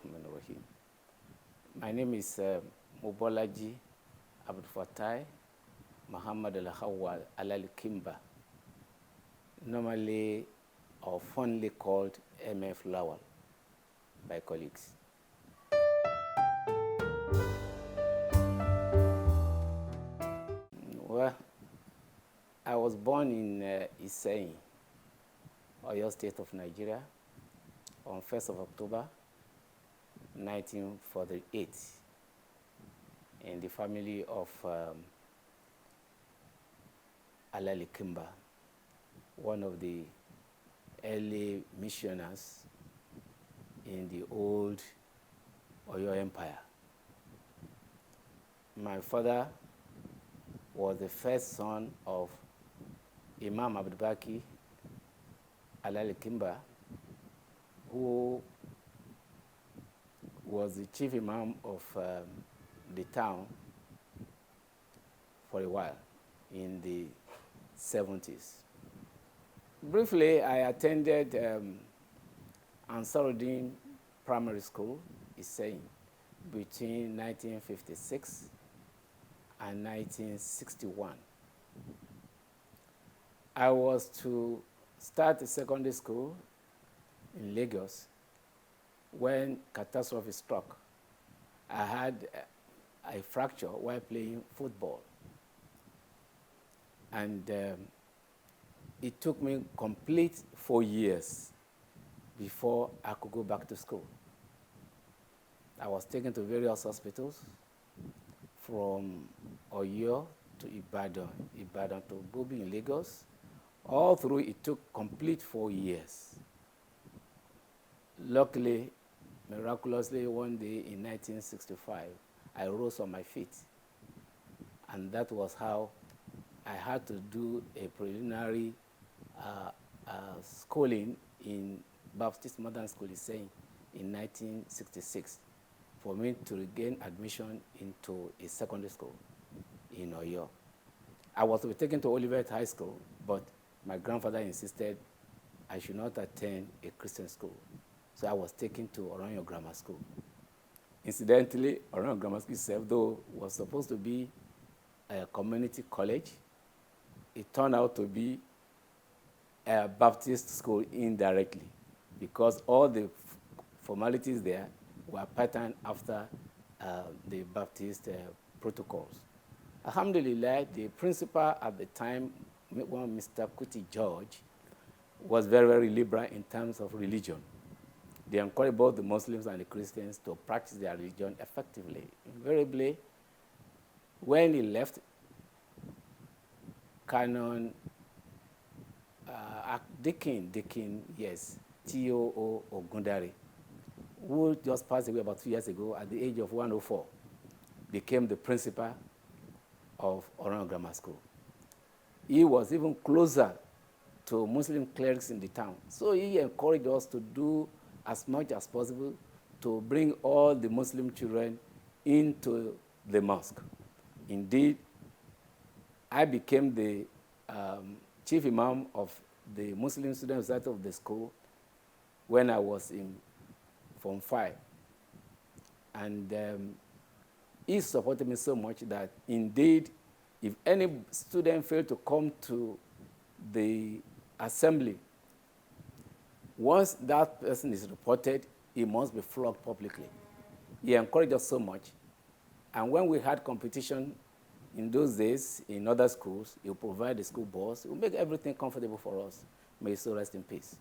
Bismillahirrahmanirrahim. My name is Mobolaji Abdulfatai Muhammad Al-Hawwal Al-Kimba, normally or fondly called MF LAWAL by colleagues. Well, I was born in Iseyin, Oyo State of Nigeria, on 1st of October 1948 in the family of Aleeftvng, one of the early missionaries in the old Oyo Empire. My father was the first son of Imam Abdubaki Aleeftvng, who was the chief imam of the town for a while in the 70s. Briefly, I attended Ansaruddin Primary School, Iseyin, between 1956 and 1961. I was to start a secondary school in Lagos when catastrophe struck. I had a fracture while playing football. And it took me complete 4 years before I could go back to school. I was taken to various hospitals, from Oyo to Ibadan, Ibadan to Bobi in Lagos. All through, it took complete 4 years. Luckily, miraculously, one day in 1965, I rose on my feet. And that was how I had to do a preliminary schooling in Baptist Modern School Iseyin in 1966 for me to regain admission into a secondary school in Oyo. I was to be taken to Olivet High School, but my grandfather insisted I should not attend a Christian school. So I was taken to Oronyo Grammar School. Incidentally, Oronyo Grammar School itself, though, was supposed to be a community college, it turned out to be a Baptist school indirectly, because all the formalities there were patterned after the Baptist protocols. Alhamdulillah, the principal at the time, one Mr. Kuti George, was very, very liberal in terms of religion. They encouraged both the Muslims and the Christians to practice their religion effectively. Invariably, when he left, Canon Deacon, yes, T.O.O. Ogundari, who just passed away about 2 years ago at the age of 104, became the principal of Oronyo Grammar School. He was even closer to Muslim clerics in the town. So he encouraged us to do as much as possible to bring all the Muslim children into the mosque. Indeed, I became the chief imam of the Muslim student society of the school when I was in Form 5. And he supported me so much that, indeed, if any student failed to come to the assembly, once that person is reported, he must be flogged publicly. He encouraged us so much. And when we had competition in those days in other schools, he would provide the school bus. He would make everything comfortable for us. May he so rest in peace.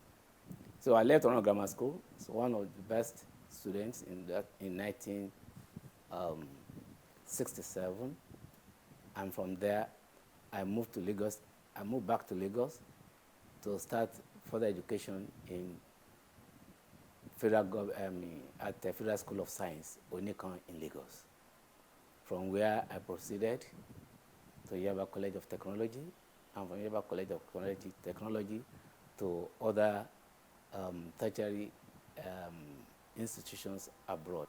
So I left Oronyo Grammar School. So one of the best students in 1967. And from there, I moved to Lagos. I moved back to Lagos to start further education in at the Federal School of Science, Onikan in Lagos. From where I proceeded to Yaba College of Technology, and from Yaba College of Technology to other tertiary institutions abroad.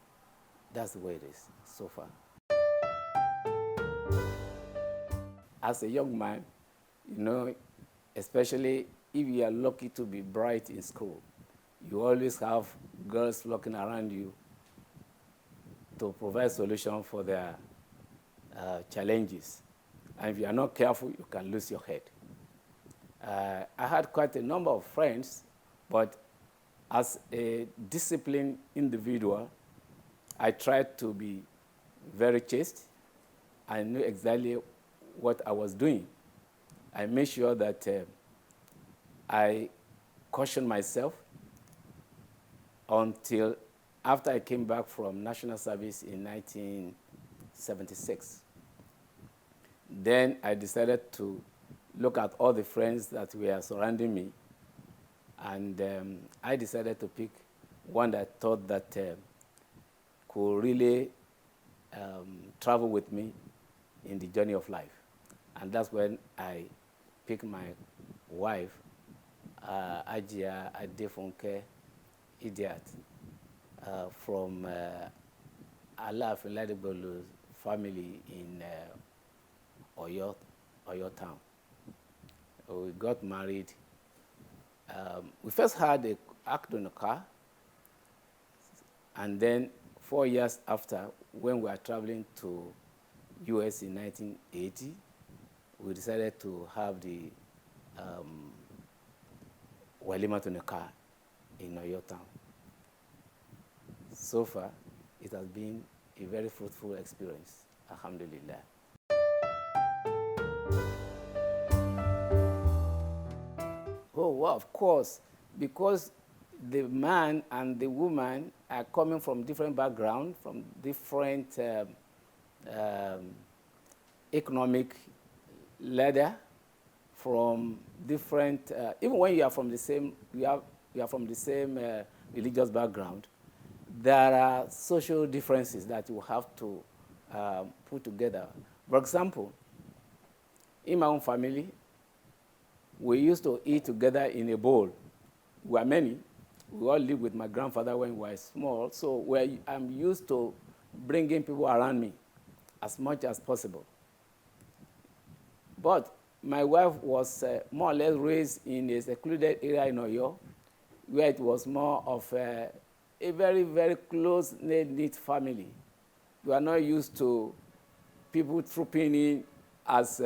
That's the way it is so far. As a young man, you know, especially if you are lucky to be bright in school, you always have girls flocking around you to provide solution for their challenges. And if you are not careful, you can lose your head. I had quite a number of friends, but as a disciplined individual, I tried to be very chaste. I knew exactly what I was doing. I made sure that I cautioned myself until after I came back from national service in 1976. Then I decided to look at all the friends that were surrounding me, and I decided to pick one that I thought that could really travel with me in the journey of life. And that's when I picked my wife, Ajia Aleeftvng Idiat, from Aleeftvng family in Oyo town. We got married. We first had an accident in the car, and then 4 years after, when we were traveling to US in 1980, we decided to have the walima to the car in Oyo town. So far, it has been a very fruitful experience, alhamdulillah. Oh, well, of course, because the man and the woman are coming from different backgrounds, from different economic ladder, from different, even when you are from the same, you are from the same religious background, there are social differences that you have to put together. For example, in my own family, we used to eat together in a bowl. We were many. We all lived with my grandfather when we were small, so I'm used to bringing people around me as much as possible. But my wife was more or less raised in a secluded area in Oyo, where it was more of a very, very close-knit family. We are not used to people trooping in as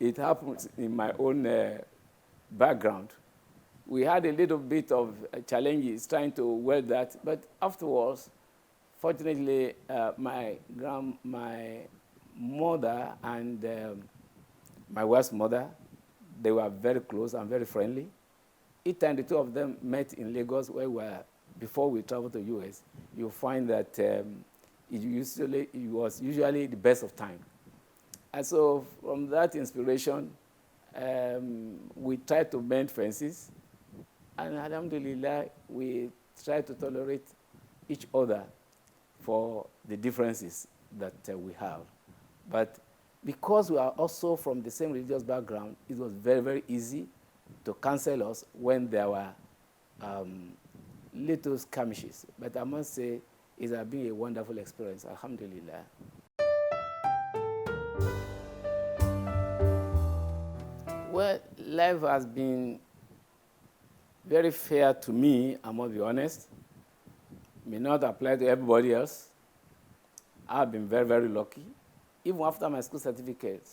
it happens in my own background. We had a little bit of challenges trying to weld that, but afterwards, fortunately, my mother and my wife's mother, they were very close and very friendly. Each time the two of them met in Lagos, where we were, before we traveled to US, you'll find that it was usually the best of time. And so from that inspiration, we tried to mend fences, and alhamdulillah, we tried to tolerate each other for the differences that we have. But because we are also from the same religious background, it was very, very easy to cancel us when there were little skirmishes. But I must say, it has been a wonderful experience, alhamdulillah. Well, life has been very fair to me, I must be honest. May not apply to everybody else. I've been very, very lucky. Even after my school certificate,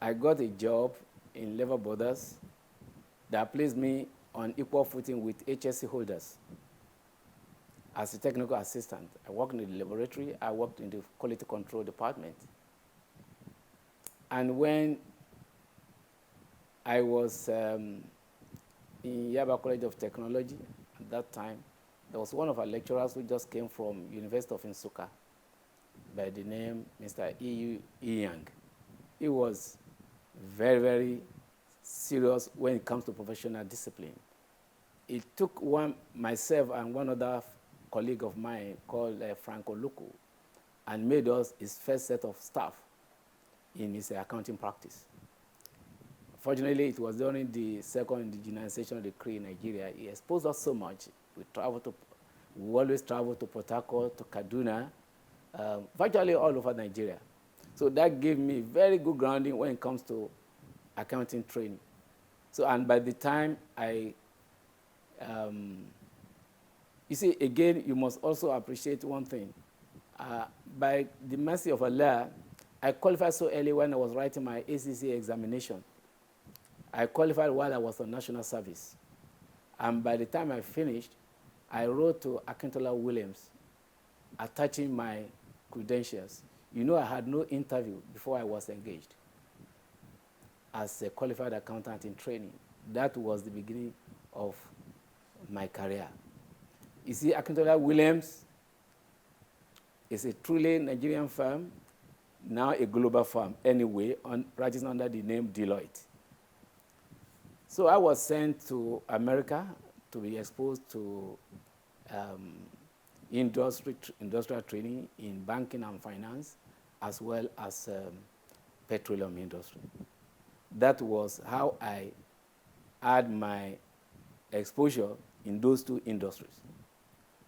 I got a job in Labor Borders that placed me on equal footing with HSC holders as a technical assistant. I worked in the laboratory. I worked in the quality control department. And when I was in Yaba College of Technology at that time, there was one of our lecturers who just came from University of Nsukka by the name Mr. Aleeftvng. He was very, very serious when it comes to professional discipline. It took myself and one other colleague of mine called Franco Luku and made us his first set of staff in his accounting practice. Fortunately, it was during the second indigenization decree in Nigeria. He exposed us so much. We always travel to Port Harcourt, to Kaduna, virtually all over Nigeria. So that gave me very good grounding when it comes to accounting training. So, and by the time you see, again, you must also appreciate one thing. By the mercy of Allah, I qualified so early when I was writing my ACC examination. I qualified while I was on national service. And by the time I finished, I wrote to Akintola Williams attaching my credentials. You know, I had no interview before I was engaged as a qualified accountant in training. That was the beginning of my career. You see, Akintola Williams is a truly Nigerian firm, now a global firm anyway, practicing under the name Deloitte. So I was sent to America to be exposed to industrial training in banking and finance, as well as petroleum industry. That was how I had my exposure in those two industries.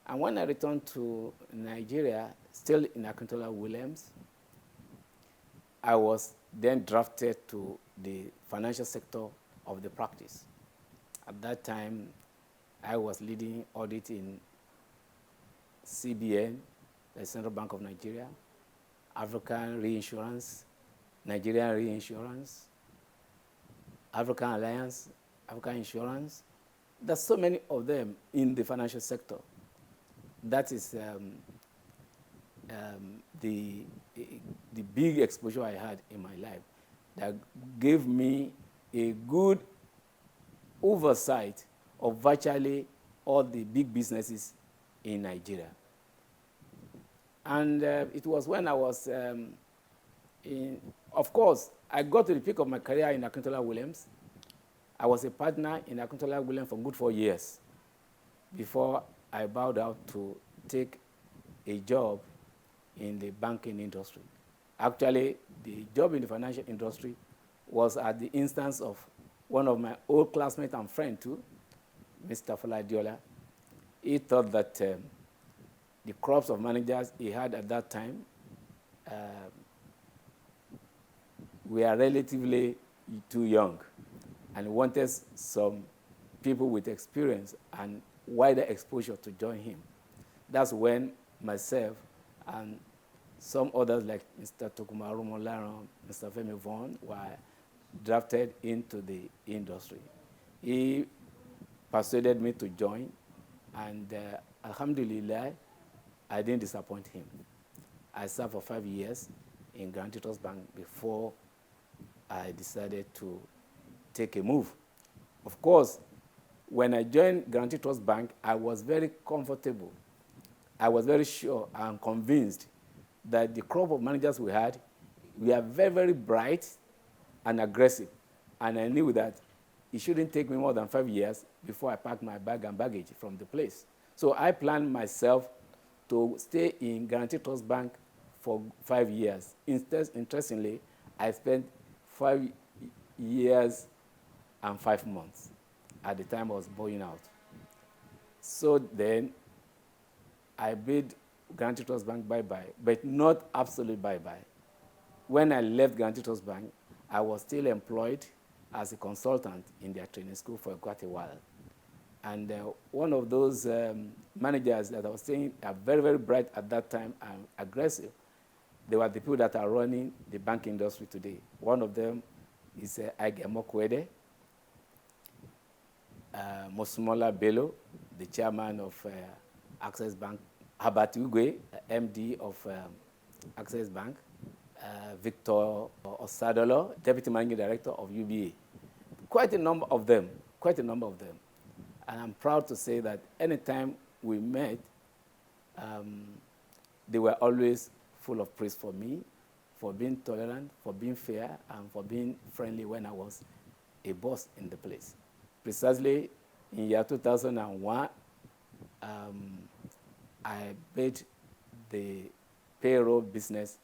And when I returned to Nigeria, still in Akintola Williams, I was then drafted to the financial sector of the practice. At that time, I was leading audit in CBN, the Central Bank of Nigeria, African Reinsurance, Nigerian Reinsurance, African Alliance, African Insurance. There's so many of them in the financial sector. That is the big exposure I had in my life that gave me a good oversight of virtually all the big businesses in Nigeria. And it was when I was of course, I got to the peak of my career in Akintola Williams. I was a partner in Akintola Williams for good 4 years before I bowed out to take a job in the banking industry. Actually, the job in the financial industry was at the instance of one of my old classmates and friend too, Mr. Faladiola. He thought that the crops of managers he had at that time were relatively too young, and wanted some people with experience and wider exposure to join him. That's when myself and some others like Mr. Tokumaru Molaron, Mr. Femi Vaughan were drafted into the industry. He persuaded me to join, and alhamdulillah, I didn't disappoint him. I served for 5 years in Guaranty Trust Bank before I decided to take a move. Of course, when I joined Guaranty Trust Bank, I was very comfortable. I was very sure and convinced that the crop of managers we had were very, very bright and aggressive. And I knew that it shouldn't take me more than 5 years before I packed my bag and baggage from the place. So I planned myself to stay in Guaranty Trust Bank for 5 years. Interestingly, I spent 5 years and 5 months at the time I was going out. So then I bid Guaranty Trust Bank bye-bye, but not absolute bye-bye. When I left Guaranty Trust Bank, I was still employed as a consultant in their training school for quite a while. And one of those managers that I was saying are very, very bright at that time and aggressive. They were the people that are running the banking industry today. One of them is Agemo Kwede, Mosumola Bello, the chairman of Access Bank, Habat Ugwe, MD of Access Bank, Victor Osadolo, Deputy Managing Director of UBA. Quite a number of them, quite a number of them. And I'm proud to say that anytime we met, they were always full of praise for me, for being tolerant, for being fair, and for being friendly when I was a boss in the place. Precisely in year 2001, I bid the payroll business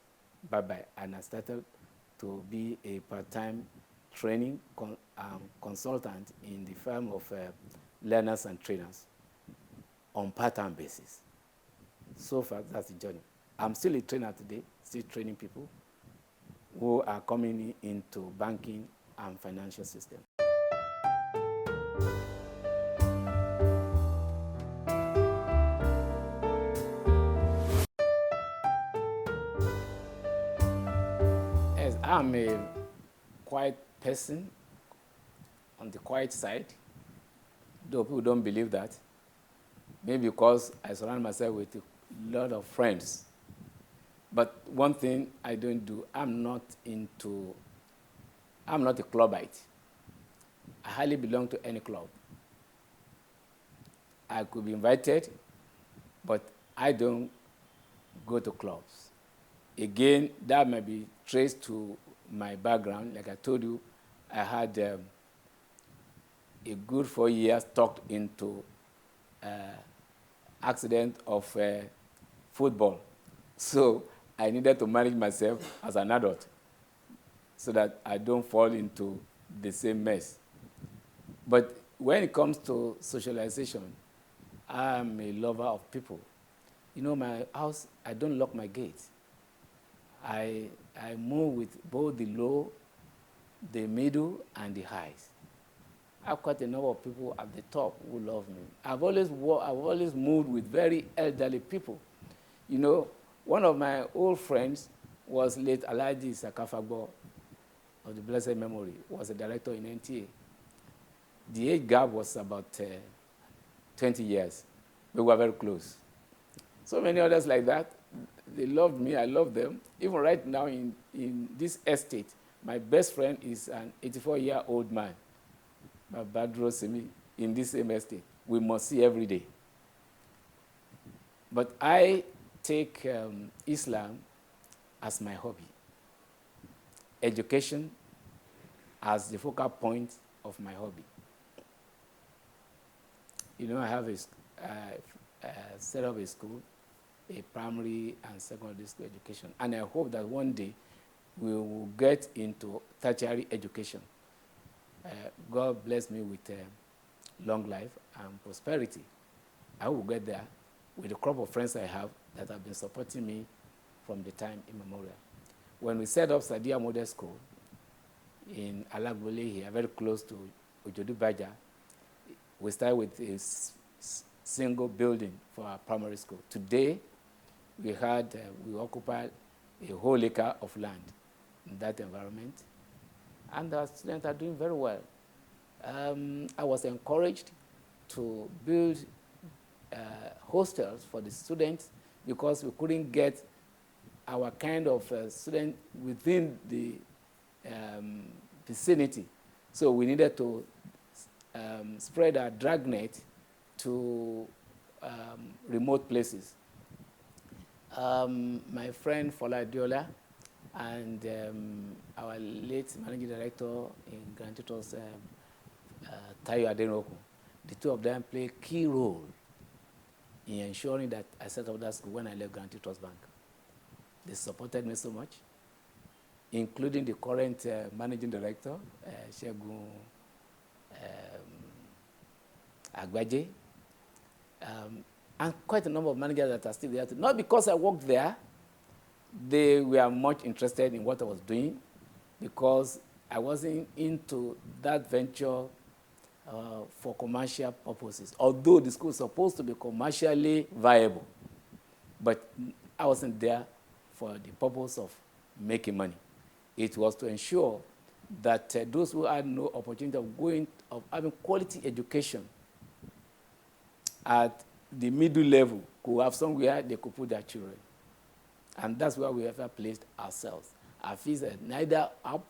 bye-bye, and I started to be a part-time training consultant in the firm of learners and trainers on part-time basis. So far, that's the journey. I'm still a trainer today, still training people who are coming into banking and financial system. I'm a quiet person, on the quiet side, though people don't believe that. Maybe because I surround myself with a lot of friends. But one thing I don't do, I'm not a clubite. I hardly belong to any club. I could be invited, but I don't go to clubs. Again, that may be traced to my background. Like I told you, I had a good 4 years tucked into accident of football. So I needed to manage myself as an adult so that I don't fall into the same mess. But when it comes to socialization, I'm a lover of people. You know, my house, I don't lock my gate. I move with both the low, the middle, and the highs. I have quite a number of people at the top who love me. I've always moved with very elderly people. You know, one of my old friends was late Alhaji Sakafagbo of the blessed memory, was a director in NTA. The age gap was about 20 years. We were very close. So many others like that, they loved me, I loved them. Even right now in this estate, my best friend is an 84-year-old man, Badro Semi, in this same estate. We must see every day. But I take Islam as my hobby. Education as the focal point of my hobby. You know, I have set up a school, a primary and secondary school education. And I hope that one day we will get into tertiary education. God bless me with long life and prosperity. I will get there with the crop of friends I have that have been supporting me from the time immemorial. When we set up Sadia Model School in Alagbole here, very close to Ojodu Baja, we started with a single building for our primary school. Today, we occupied a whole acre of land in that environment, and our students are doing very well. I was encouraged to build hostels for the students because we couldn't get our kind of student within the vicinity. So we needed to spread our dragnet to remote places. My friend Fola Diola and our late managing director in Grand Tutors, Tayo Adenoku, the two of them play a key role in ensuring that I set up that school when I left Grand Tutors Bank. They supported me so much, including the current managing director, Shegun Agbaje, and quite a number of managers that are still there. Not because I worked there, they were much interested in what I was doing, because I wasn't into that venture for commercial purposes, although the school is supposed to be commercially viable. But I wasn't there for the purpose of making money. It was to ensure that those who had no opportunity of having quality education at the middle level could have somewhere they could put their children. And that's where we ever placed ourselves. Our fees are neither up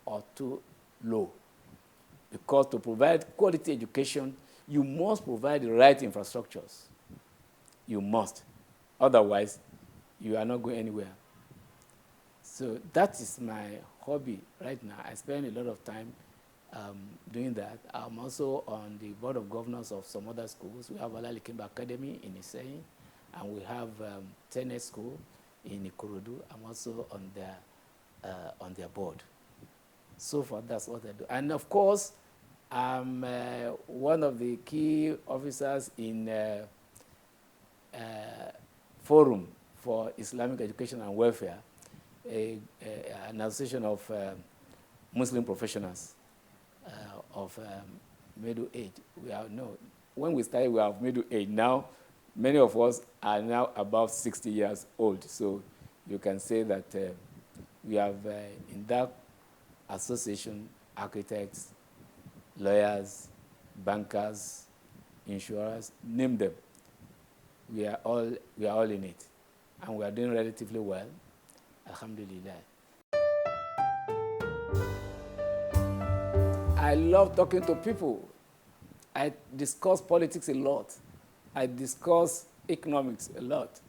or too low. Because to provide quality education, you must provide the right infrastructures. You must. Otherwise, you are not going anywhere. So that is my hobby right now. I spend a lot of time doing that. I'm also on the board of governors of some other schools. We have Alalikimba Academy in Iseyin, and we have Tenet School in Ikorodu. I'm also on their board. So far, that's what I do. And of course, I'm one of the key officers in Forum for Islamic Education and Welfare, an association of Muslim professionals of middle age. When we started, we are of middle age. Now, many of us are now about 60 years old. So you can say that We have in that association architects, lawyers, bankers, insurers, name them. We are all in it, and we are doing relatively well, alhamdulillah. I love talking to people. I discuss politics a lot. I discuss economics a lot.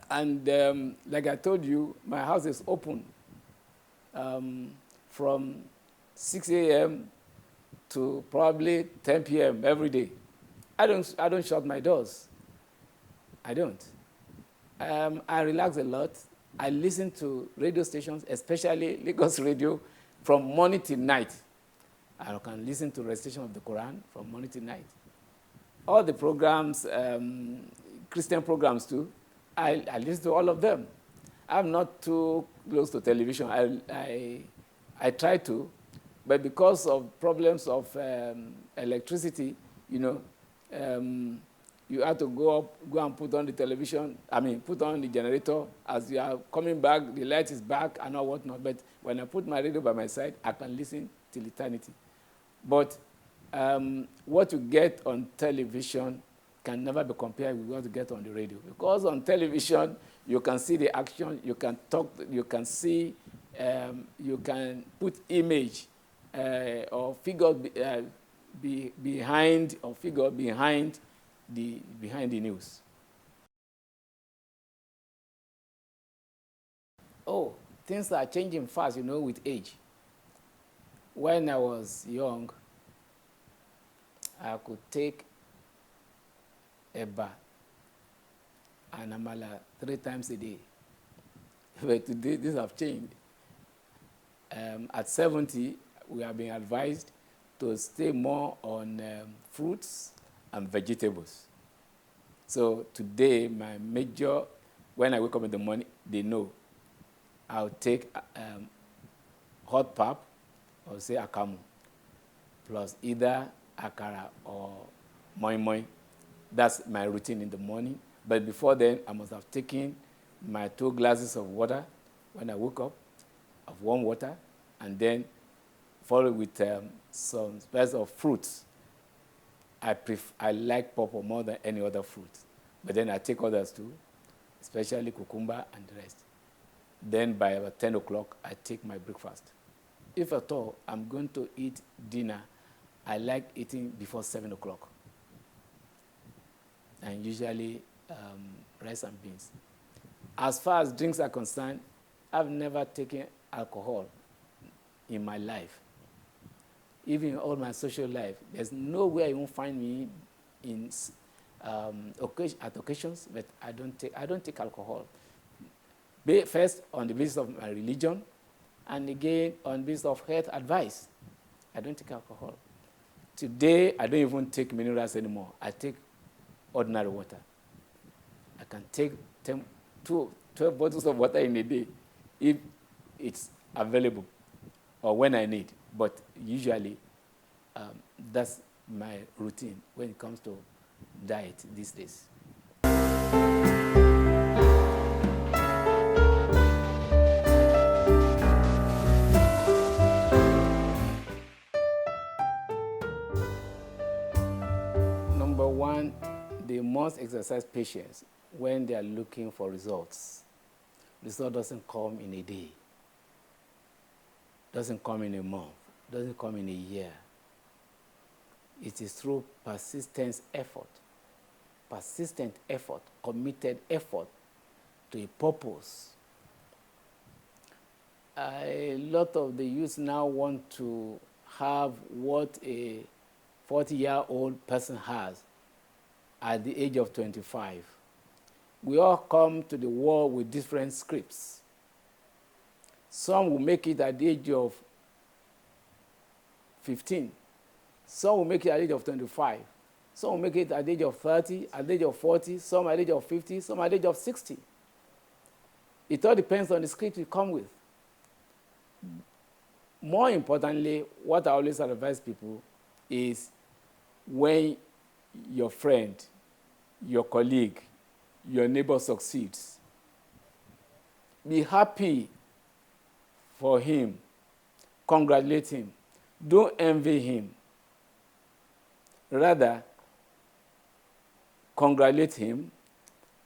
And like I told you, my house is open from 6 a.m. to probably 10 p.m. every day. I don't shut my doors. I don't. I relax a lot. I listen to radio stations, especially Lagos radio, from morning till night. I can listen to recitation of the Quran from morning till night. All the programs, Christian programs too, I listen to all of them. I'm not too close to television. I try to, but because of problems of electricity, you know, you have to go and put on the television, put on the generator. As you are coming back, the light is back and all whatnot. But when I put my radio by my side, I can listen till eternity. But what you get on television can never be compared with what you get on the radio. Because on television, you can see the action, you can talk, you can see, you can put image or figure behind the news. Oh, things are changing fast, with age. When I was young, I could take eba and amala 3 times a day. But today, these have changed. At 70, we have been advised to stay more on fruits and vegetables. So today, my major, when I wake up in the morning, they know I'll take hot pap, or say akamu, plus either akara or moi moi. That's my routine in the morning. But before then, I must have taken my 2 glasses of water when I woke up, of warm water, and then followed with some slices of fruits. I like pawpaw more than any other fruit. But then I take others too, especially cucumber and the rest. Then by about 10 o'clock, I take my breakfast. If at all I'm going to eat dinner, I like eating before 7 o'clock. And usually rice and beans. As far as drinks are concerned, I've never taken alcohol in my life. Even in all my social life, there's nowhere you won't find me in at occasions, but I don't take alcohol. First, on the basis of my religion, and again, on the basis of health advice. I don't take alcohol. Today, I don't even take minerals anymore. I take ordinary water. I can take 12 bottles of water in a day if it's available or when I need. But usually, that's my routine when it comes to diet these days. Number one, they must exercise patience when they are looking for results. Result doesn't come in a day, doesn't come in a month, doesn't come in a year. It is through persistent effort, committed effort to a purpose. A lot of the youth now want to have what a 40-year-old person has at the age of 25. We all come to the world with different scripts. Some will make it at the age of 15. Some will make it at the age of 25. Some will make it at the age of 30, at the age of 40, some at the age of 50, some at the age of 60. It all depends on the script you come with. More importantly, what I always advise people is when your friend, your colleague, your neighbor succeeds, be happy for him. Congratulate him. Don't envy him. Rather, congratulate him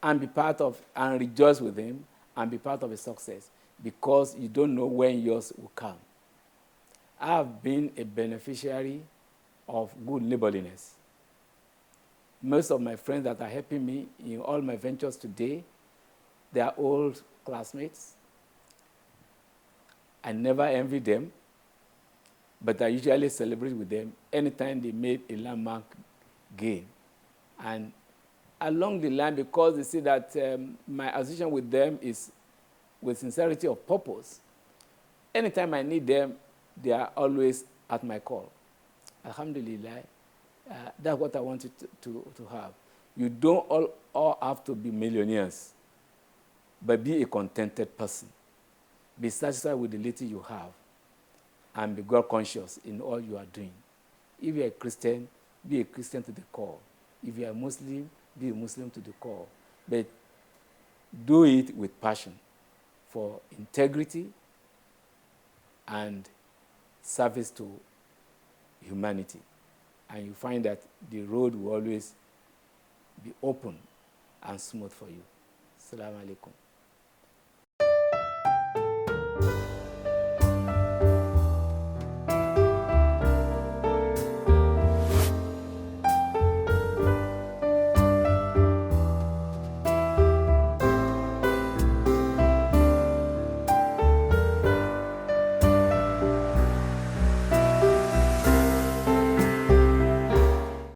and be part of, and rejoice with him and be part of his success, because you don't know when yours will come. I have been a beneficiary of good neighborliness. Most of my friends that are helping me in all my ventures today, they are old classmates. I never envy them, but I usually celebrate with them anytime they made a landmark gain. And along the line, because they see that my association with them is with sincerity of purpose, anytime I need them, they are always at my call. Alhamdulillah, that's what I wanted to have. You don't all have to be millionaires, but be a contented person. Be satisfied with the little you have, and be God conscious in all you are doing. If you are a Christian, be a Christian to the core. If you are a Muslim, be a Muslim to the core. But do it with passion for integrity and service to humanity. And you find that the road will always be open and smooth for you. Assalamu alaikum.